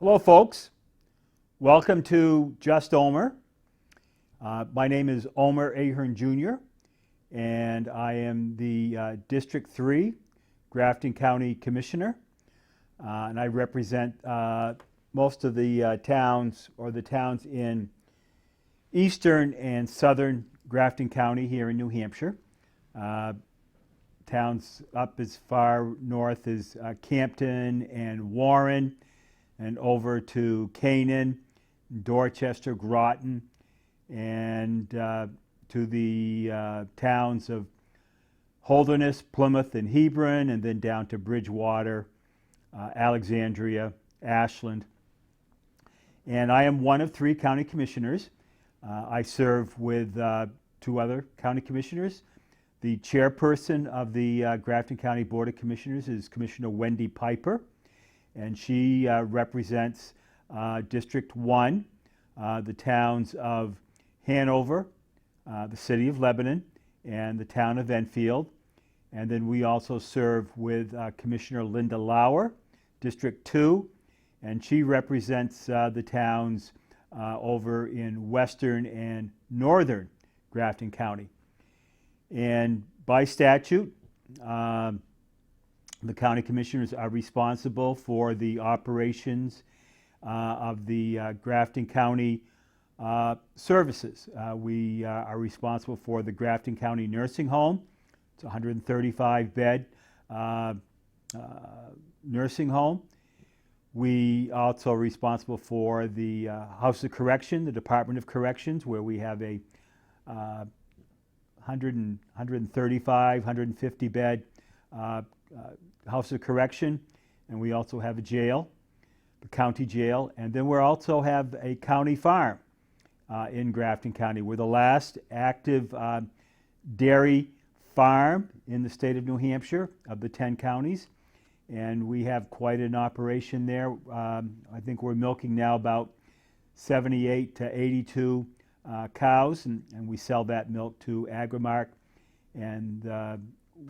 Hello folks, welcome to Just Omer. My name is Omer Ahern Jr. and I am the District 3 Grafton County Commissioner, and I represent most of the towns in eastern and southern Grafton County here in New Hampshire. Towns up as far north as Campton and Warren, and over to Canaan, Dorchester, Groton, and to the towns of Holderness, Plymouth, and Hebron, and then down to Bridgewater, Alexandria, Ashland. And I am one of 3 county commissioners. I serve with 2 other county commissioners. The chairperson of the Grafton County Board of Commissioners is Commissioner Wendy Piper, and she represents District 1, the towns of Hanover, the city of Lebanon, and the town of Enfield. And then we also serve with Commissioner Linda Lauer, District 2, and she represents the towns over in western and northern Grafton County. And by statute, the county commissioners are responsible for the operations of the Grafton County services. We are responsible for the Grafton County Nursing Home. It's a 135-bed nursing home. We also are responsible for the House of Correction, the Department of Corrections, where we have a 135, 150-bed House of Correction, and we also have a jail, the county jail, and then we also have a county farm in Grafton County. We're the last active dairy farm in the state of New Hampshire of the 10 counties, and we have quite an operation there. I think we're milking now about 78 to 82 cows, and we sell that milk to Agrimark, and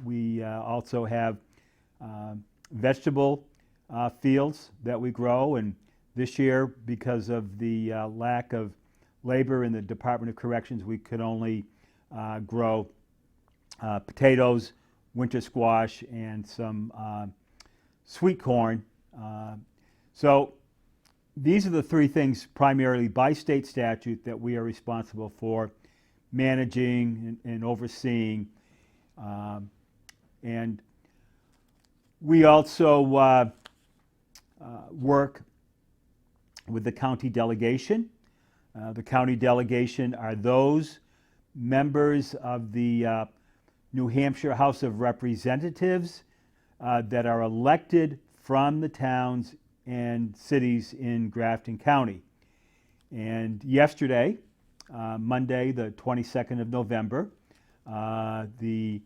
we also have vegetable fields that we grow, and this year, because of the lack of labor in the Department of Corrections, we could only grow potatoes, winter squash, and some sweet corn. So these are the 3 things primarily by state statute that we are responsible for managing and overseeing. And we also work with the county delegation. The county delegation are those members of the New Hampshire House of Representatives that are elected from the towns and cities in Grafton County. And yesterday, Monday, the 22nd of November, the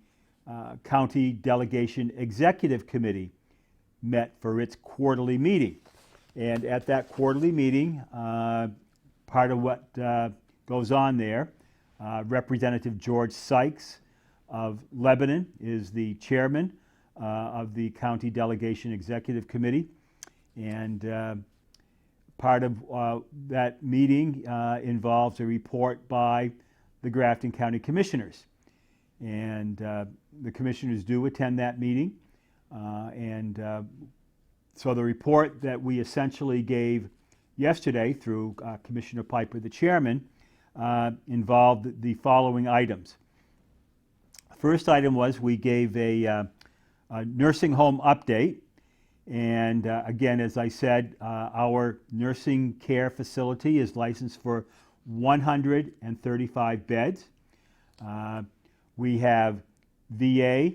County Delegation Executive Committee met for its quarterly meeting. And at that quarterly meeting, part of what goes on there, Representative George Sykes of Lebanon is the chairman of the County Delegation Executive Committee. And part of that meeting involves a report by the Grafton County Commissioners. And the commissioners do attend that meeting. So the report that we essentially gave yesterday through Commissioner Piper, the chairman, involved the following items. First item was we gave a nursing home update. And again, as I said, our nursing care facility is licensed for 135 beds. We have VA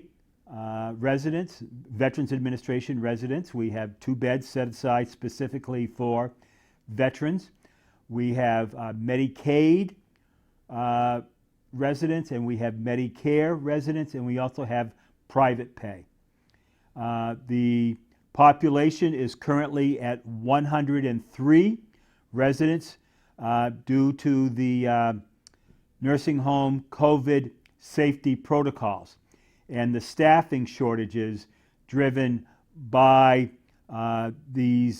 residents, Veterans Administration residents. We have 2 beds set aside specifically for veterans. We have Medicaid residents, and we have Medicare residents, and we also have private pay. The population is currently at 103 residents due to the nursing home COVID safety protocols and the staffing shortages driven by the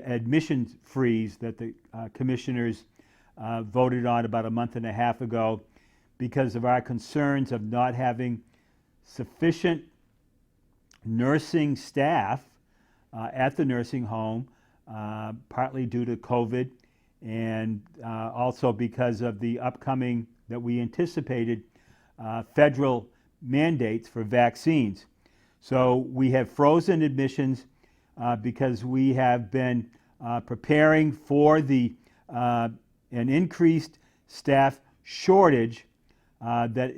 admission freeze that the commissioners voted on about a month and a half ago because of our concerns of not having sufficient nursing staff at the nursing home, partly due to COVID, and also because of the upcoming, that we anticipated, federal mandates for vaccines. So we have frozen admissions because we have been preparing for an increased staff shortage that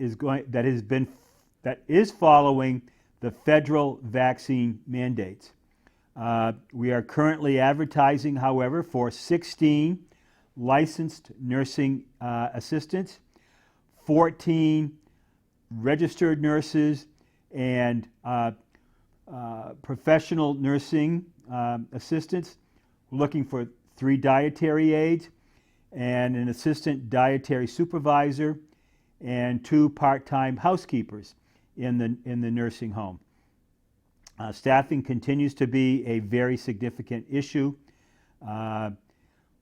is following the federal vaccine mandates. We are currently advertising, however, for 16 licensed nursing assistants, 14 registered nurses, and professional nursing assistants. We're looking for 3 dietary aides and an assistant dietary supervisor and 2 part-time housekeepers in the nursing home. Staffing continues to be a very significant issue.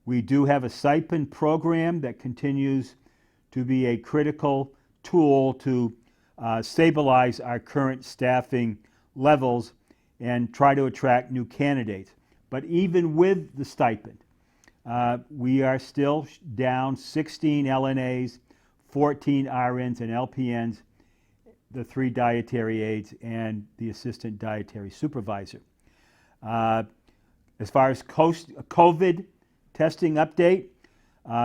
We do have a stipend program that continues to be a critical tool to stabilize our current staffing levels and try to attract new candidates. But even with the stipend, we are still down 16 LNAs, 14 RNs and LPNs, the 3 dietary aides, and the assistant dietary supervisor. As far as COVID testing update,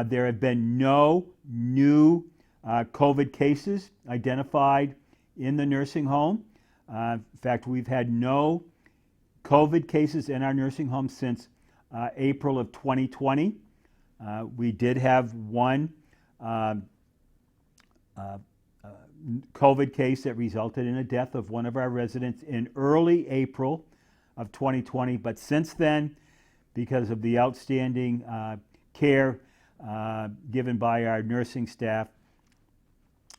there have been no new COVID cases identified in the nursing home. In fact, we've had no COVID cases in our nursing home since April of 2020. We did have one COVID case that resulted in a death of one of our residents in early April of 2020, but since then, because of the outstanding care given by our nursing staff,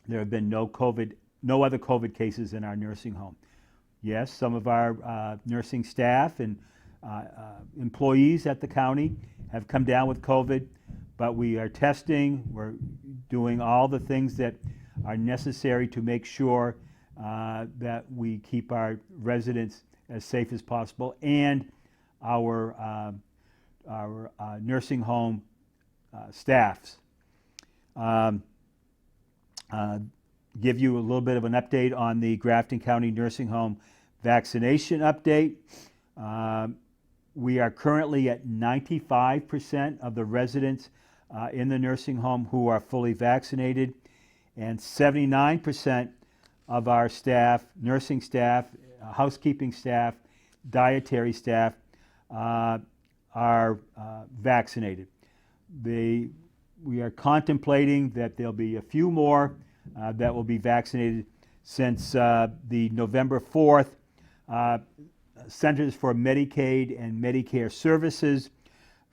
there have been no other COVID cases in our nursing home. Yes, some of our nursing staff and employees at the county have come down with COVID, but we are testing, we're doing all the things that are necessary to make sure that we keep our residents as safe as possible, and our nursing home staffs. Give you a little bit of an update on the Grafton County Nursing Home vaccination update. We are currently at 95% of the residents in the nursing home who are fully vaccinated, and 79% of our staff, nursing staff, housekeeping staff, dietary staff are vaccinated. We are contemplating that there'll be a few more that will be vaccinated since the November 4th Centers for Medicaid and Medicare Services,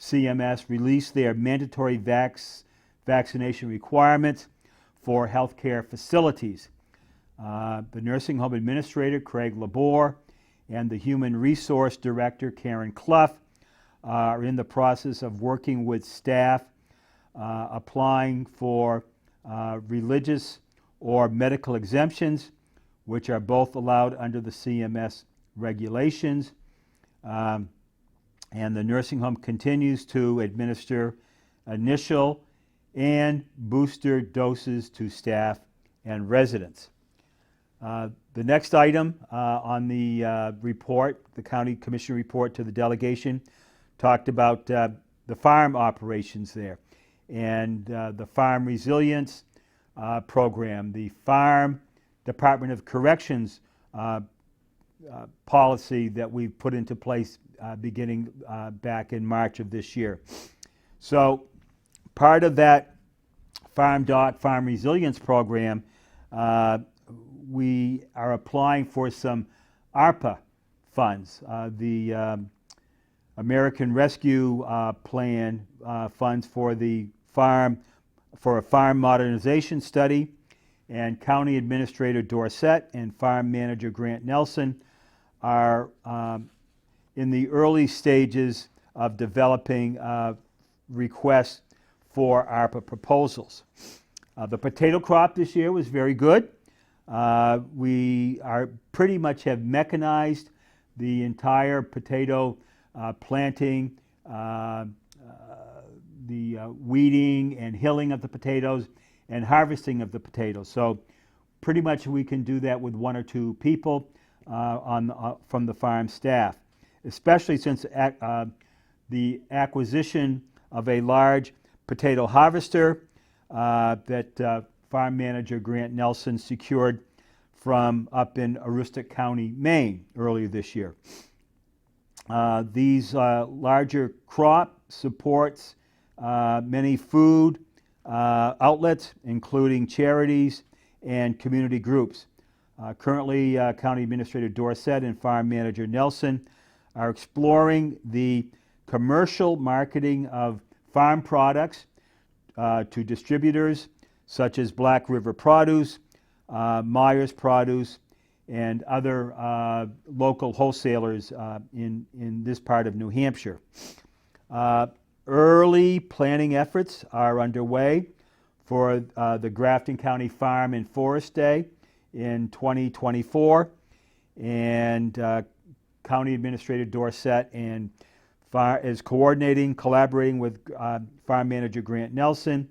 CMS, released their mandatory vaccination requirements for healthcare facilities. The nursing home administrator, Craig Labor, and the human resource director, Karen Clough, are in the process of working with staff applying for religious or medical exemptions, which are both allowed under the CMS regulations. And the nursing home continues to administer initial and booster doses to staff and residents. The next item on the report, the County Commission report to the delegation, talked about the farm operations there and the farm resilience program, the Farm Department of Corrections policy that we put into place beginning back in March of this year. So part of that farm resilience program, we are applying for some ARPA funds, the American Rescue Plan funds for a farm modernization study, and County Administrator Dorsett and Farm Manager Grant Nelson are in the early stages of developing requests for ARPA proposals. The potato crop this year was very good. We are pretty much have mechanized the entire potato planting, the weeding and hilling of the potatoes and harvesting of the potatoes. So pretty much we can do that with 1 or 2 people from the farm staff, especially since the acquisition of a large potato harvester that farm manager Grant Nelson secured from up in Aroostook County, Maine, earlier this year. These larger crop supports many food outlets, including charities and community groups. Currently, County Administrator Dorsett and Farm Manager Nelson are exploring the commercial marketing of farm products to distributors such as Black River Produce, Myers Produce, and other local wholesalers in this part of New Hampshire. Early planning efforts are underway for the Grafton County Farm and Forest Day in 2024, and County Administrator Dorsett is collaborating with Farm Manager Grant Nelson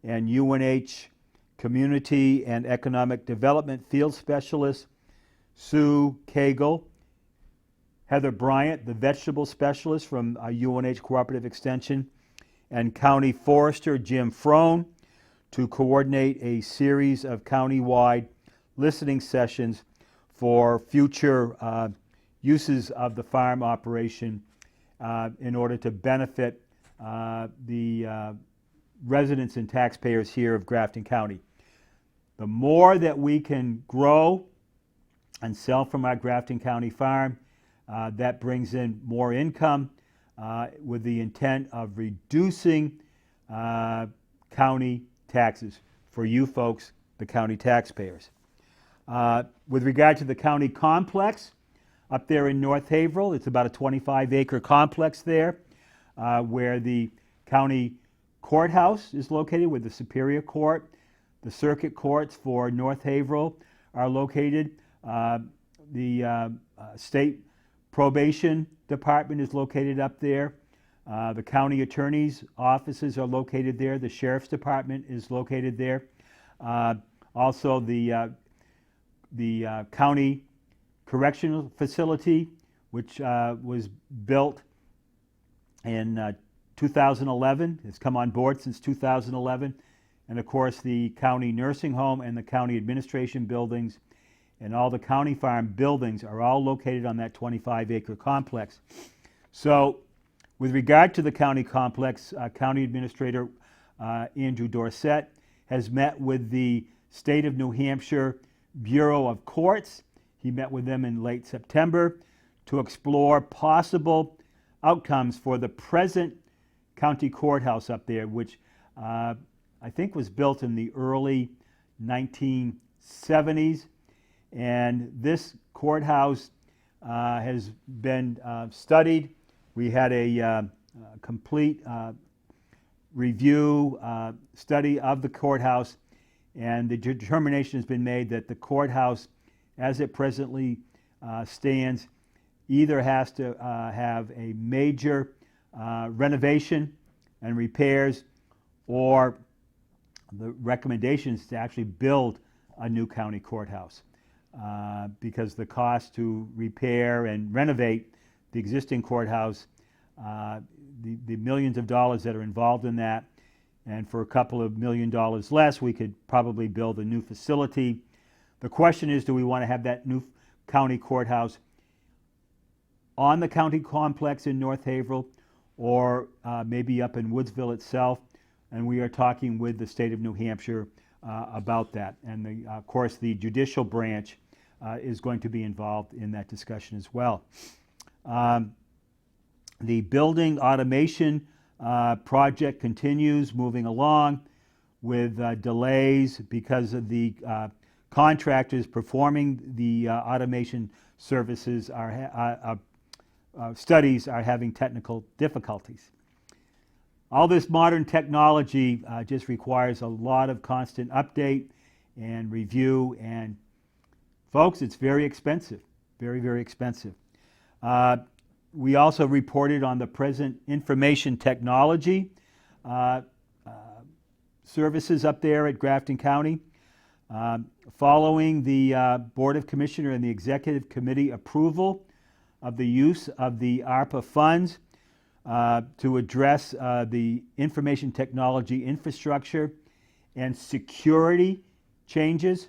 and UNH Community and Economic Development Field Specialist Sue Cagle, Heather Bryant, the vegetable specialist from UNH Cooperative Extension, and County Forester Jim Frone to coordinate a series of county-wide listening sessions for future uses of the farm operation in order to benefit the residents and taxpayers here of Grafton County. The more that we can grow and sell from our Grafton County farm, that brings in more income with the intent of reducing county taxes for you folks, the county taxpayers. With regard to the county complex, up there in North Haverhill, it's about a 25-acre complex there where the county courthouse is located with the Superior Court. The circuit courts for North Haverhill are located. The state probation department is located up there. The county attorney's offices are located there. The sheriff's department is located there. Also, the county correctional facility, which was built in 2011. It's come on board since 2011. And of course, the county nursing home and the county administration buildings and all the county farm buildings are all located on that 25-acre complex. So with regard to the county complex, County Administrator Andrew Dorsett has met with the State of New Hampshire Bureau of Courts. He met with them in late September to explore possible outcomes for the present county courthouse up there, which I think was built in the early 1970s. And this courthouse has been studied. We had a complete review study of the courthouse, and the determination has been made that the courthouse, as it presently stands, either has to have a major renovation and repairs, or the recommendation is to actually build a new county courthouse because the cost to repair and renovate the existing courthouse, the millions of dollars that are involved in that, and for a couple of $1 million less, we could probably build a new facility. The question is, do we want to have that new county courthouse on the county complex in North Haverhill, or maybe up in Woodsville itself? And we are talking with the state of New Hampshire about that. And of course, the judicial branch is going to be involved in that discussion as well. The building automation project continues moving along with delays because of the contractors performing the automation services studies are having technical difficulties. All this modern technology just requires a lot of constant update and review, and folks, it's very expensive, very, very expensive. We also reported on the present information technology services up there at Grafton County. Following the Board of Commissioners and the Executive Committee approval of the use of the ARPA funds to address the information technology infrastructure and security changes,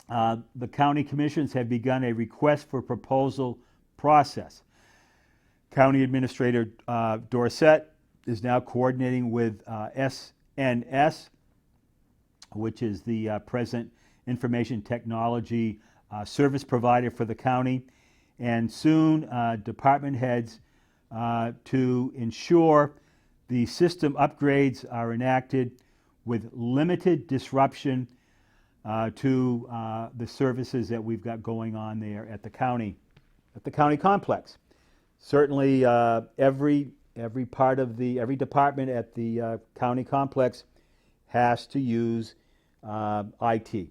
the county commissions have begun a request for proposal process. County Administrator Dorsett is now coordinating with SNS, which is the present information technology service provider for the county, and soon department heads to ensure the system upgrades are enacted with limited disruption to the services that we've got going on there at the county complex. Certainly, every department at the county complex has to use IT.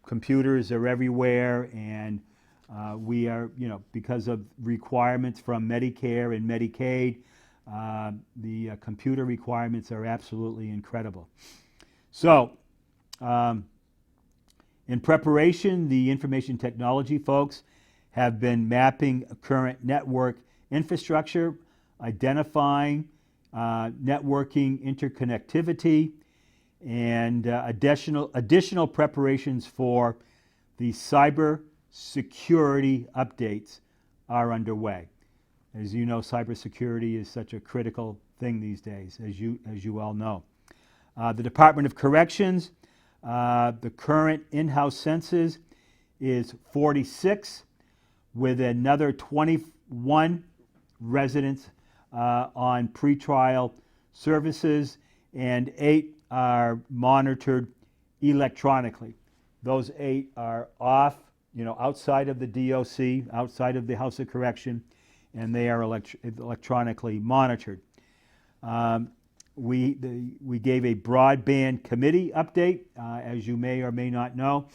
Computers are everywhere, and we are, because of requirements from Medicare and Medicaid, the computer requirements are absolutely incredible. So, in preparation, the information technology folks have been mapping current network infrastructure, identifying networking interconnectivity, and additional preparations for the cyber security updates are underway. As you know, cybersecurity is such a critical thing these days, as you all know. The Department of Corrections, the current in-house census is 46, with another 21 residents on pretrial services, and 8 are monitored electronically. Those 8 are off, outside of the DOC, outside of the House of Correction, and they are electronically monitored. We gave a broadband committee update, as you may or may not know.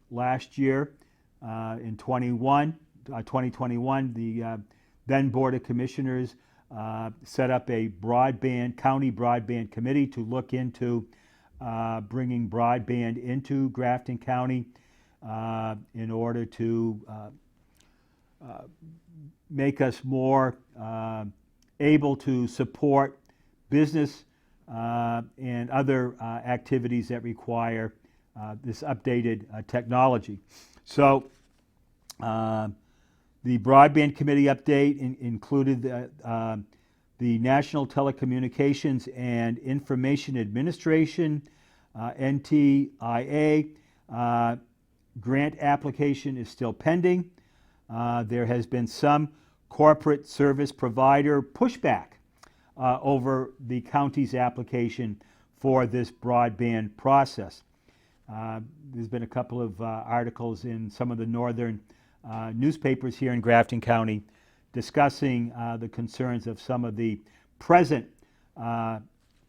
Last year, in 2021, the then Board of Commissioners set up a county broadband committee to look into bringing broadband into Grafton County in order to make us more able to support business and other activities that require this updated technology. So the Broadband Committee update included the National Telecommunications and Information Administration, NTIA, grant application is still pending. There has been some corporate service provider pushback over the county's application for this broadband process. There's been a couple of articles in some of the northern newspapers here in Grafton County discussing the concerns of some of the present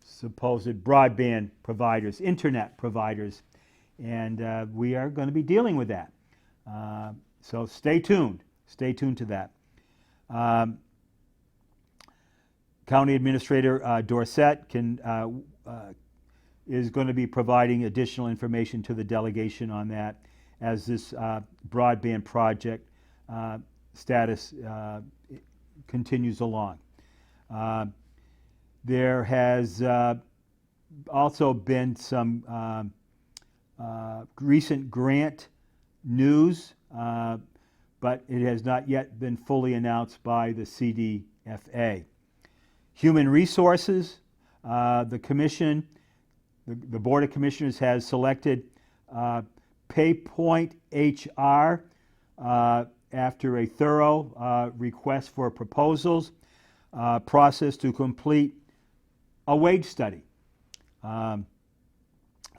supposed broadband providers, internet providers, and we are going to be dealing with that. So stay tuned to that. County Administrator Dorsett is going to be providing additional information to the delegation on that as this broadband project status continues along. There has also been some recent grant news, but it has not yet been fully announced by the CDFA. Human Resources, the Commission, the Board of Commissioners has selected PayPoint HR after a thorough request for proposals process to complete a wage study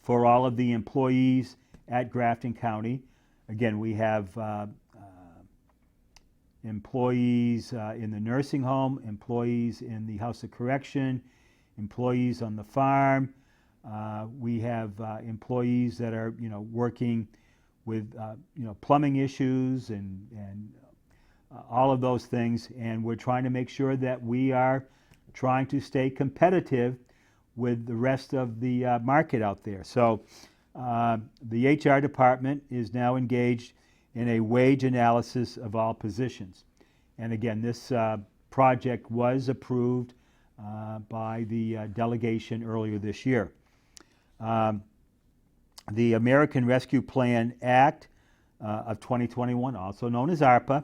for all of the employees at Grafton County. Again, we have employees in the nursing home, employees in the House of Correction, employees on the farm. We have employees that are, working with, plumbing issues and all of those things, and we're trying to make sure that we are trying to stay competitive with the rest of the market out there. So the HR department is now engaged in a wage analysis of all positions. And again, this project was approved by the delegation earlier this year. The American Rescue Plan Act of 2021, also known as ARPA,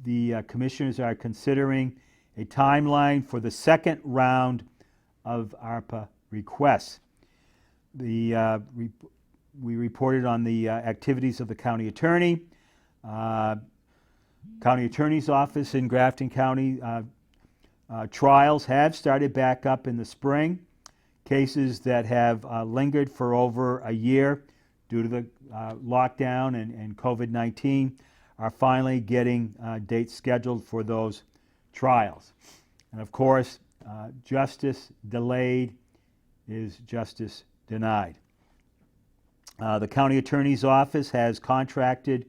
the commissioners are considering a timeline for the second round of ARPA requests. We reported on the activities of the county attorney. County attorney's office in Grafton County trials have started back up in the spring. Cases that have lingered for over a year due to the lockdown and COVID-19 are finally getting dates scheduled for those trials. And of course, justice delayed is justice denied. The county attorney's office has contracted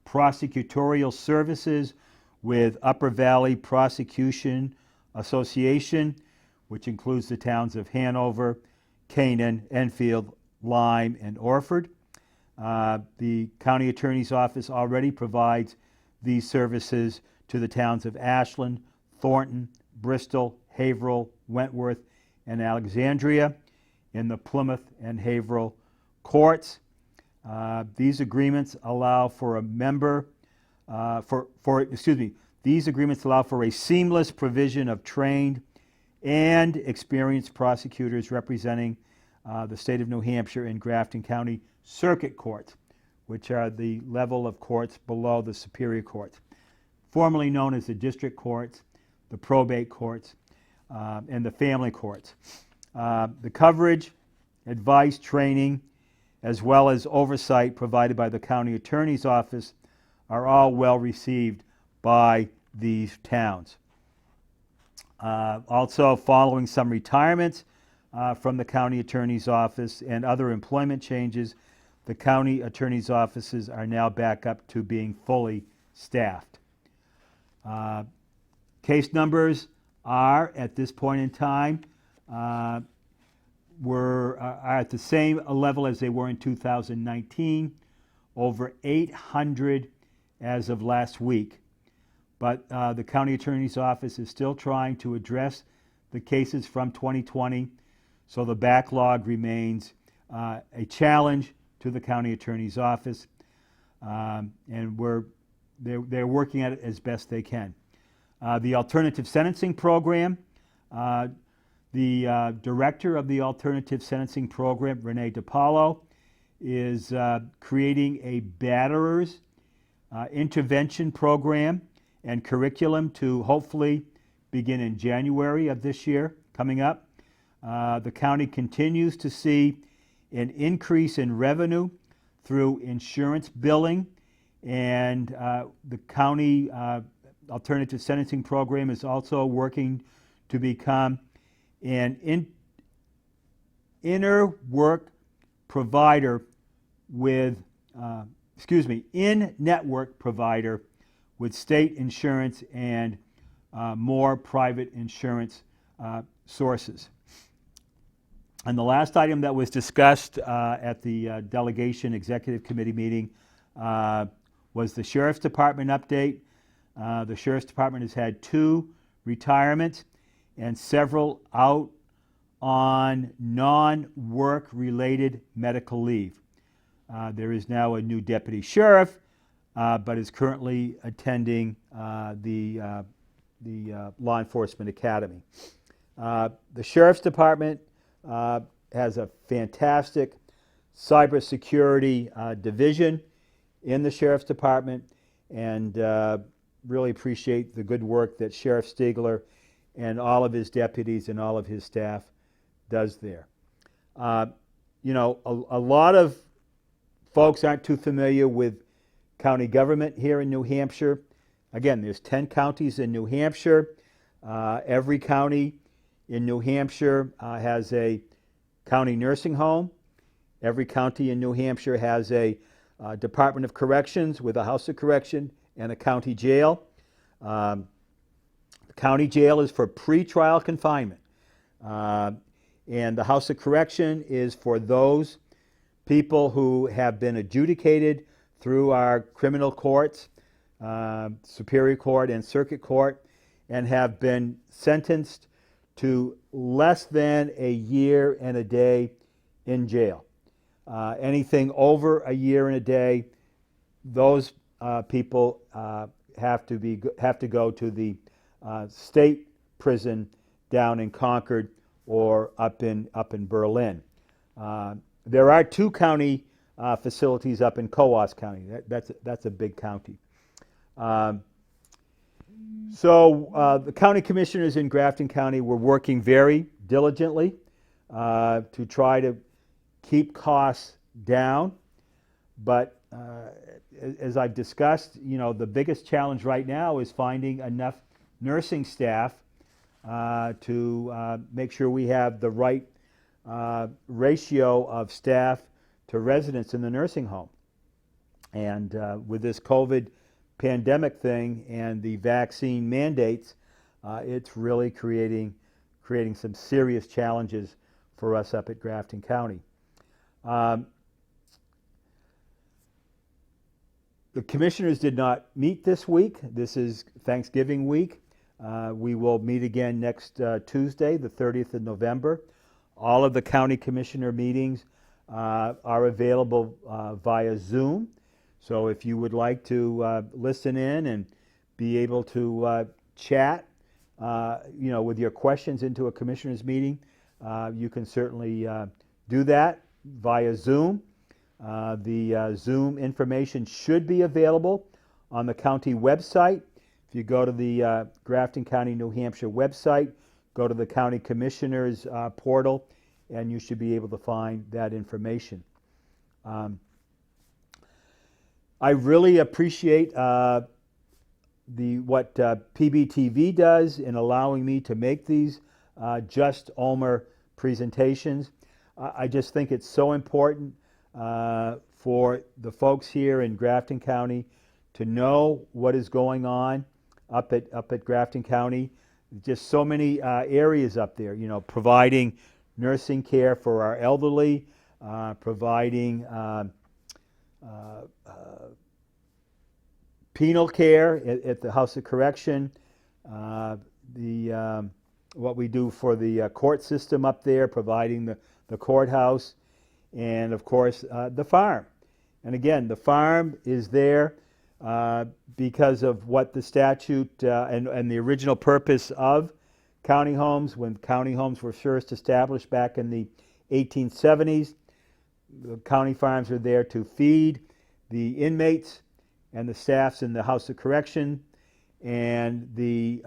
prosecutorial services with Upper Valley Prosecution Association, which includes the towns of Hanover, Canaan, Enfield, Lyme, and Orford. The county attorney's office already provides these services to the towns of Ashland, Thornton, Bristol, Haverhill, Wentworth, and Alexandria in the Plymouth and Haverhill courts. These agreements allow for a these agreements allow for a seamless provision of trained and experienced prosecutors representing the state of New Hampshire and Grafton County circuit courts, which are the level of courts below the superior courts, formerly known as the district courts, the probate courts, and the family courts. The coverage, advice, training, as well as oversight provided by the county attorney's office are all well received by these towns. Also, following some retirements from the county attorney's office and other employment changes, the county attorney's offices are now back up to being fully staffed. Case numbers are, at this point in time, are at the same level as they were in 2019, over 800 as of last week. But the county attorney's office is still trying to address the cases from 2020, so the backlog remains a challenge to the county attorney's office, and they're working at it as best they can. The alternative sentencing program, the director of the alternative sentencing program, Renee DiPaolo, is creating a batterers intervention program and curriculum to hopefully begin in January of this year, coming up. The county continues to see an increase in revenue through insurance billing, and the county alternative sentencing program is also working to become an in-network provider with state insurance and more private insurance sources. And the last item that was discussed at the Delegation Executive Committee meeting was the Sheriff's Department update. The Sheriff's Department has had 2 retirements and several out on non-work related medical leave. There is now a new deputy sheriff, but is currently attending the Law Enforcement Academy. The Sheriff's Department has a fantastic cybersecurity division in the Sheriff's Department, and really appreciate the good work that Sheriff Stiegler and all of his deputies and all of his staff does there. A lot of folks aren't too familiar with county government here in New Hampshire. Again, there's 10 counties in New Hampshire. Every county in New Hampshire has a county nursing home. Every county in New Hampshire has a Department of Corrections with a House of Correction and a county jail. The county jail is for pretrial confinement. And the House of Correction is for those people who have been adjudicated through our criminal courts, Superior Court and Circuit Court, and have been sentenced to less than a year and a day in jail. Anything over a year and a day, those people have to go to the state prison down in Concord or up in Berlin. There are 2 county facilities up in Courthouse County. That's a big county. So the county commissioners in Grafton County were working very diligently to try to keep costs down. But as I've discussed, the biggest challenge right now is finding enough nursing staff to make sure we have the right ratio of staff to residents in the nursing home. And with this COVID pandemic thing and the vaccine mandates, it's really creating some serious challenges for us up at Grafton County. The commissioners did not meet this week. This is Thanksgiving week. We will meet again next Tuesday, the 30th of November. All of the county commissioner meetings are available via Zoom. So if you would like to listen in and be able to chat, with your questions into a commissioner's meeting, you can certainly do that via Zoom. The Zoom information should be available on the county website. If you go to the Grafton County, New Hampshire website, go to the County Commissioners portal, and you should be able to find that information. I really appreciate what PBTV does in allowing me to make these Just Omer presentations. I just think it's so important for the folks here in Grafton County to know what is going on up at Grafton County. Just so many areas up there, providing nursing care for our elderly, providing penal care at the House of Correction, what we do for the court system up there, providing the courthouse, and of course the farm. And again, the farm is there because of what the statute and the original purpose of county homes, when county homes were first established back in the 1870s. The county farms are there to feed the inmates and the staffs in the House of Correction and the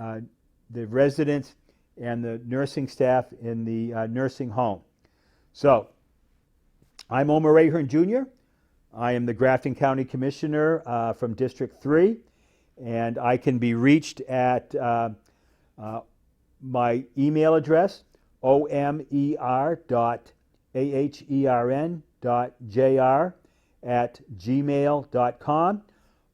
residents and the nursing staff in the nursing home. So, I'm Omer Ahern Jr. I am the Grafton County Commissioner from District 3, and I can be reached at my email address, omer.ahern.jr@gmail.com,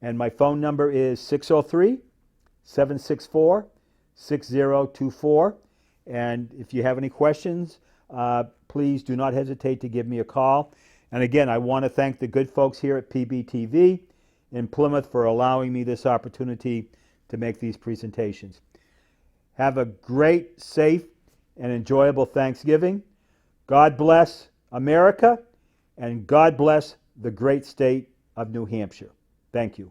and my phone number is 603-764-6024. And if you have any questions, please do not hesitate to give me a call. And again, I want to thank the good folks here at PBTV in Plymouth for allowing me this opportunity to make these presentations. Have a great, safe, and enjoyable Thanksgiving. God bless America, and God bless the great state of New Hampshire. Thank you.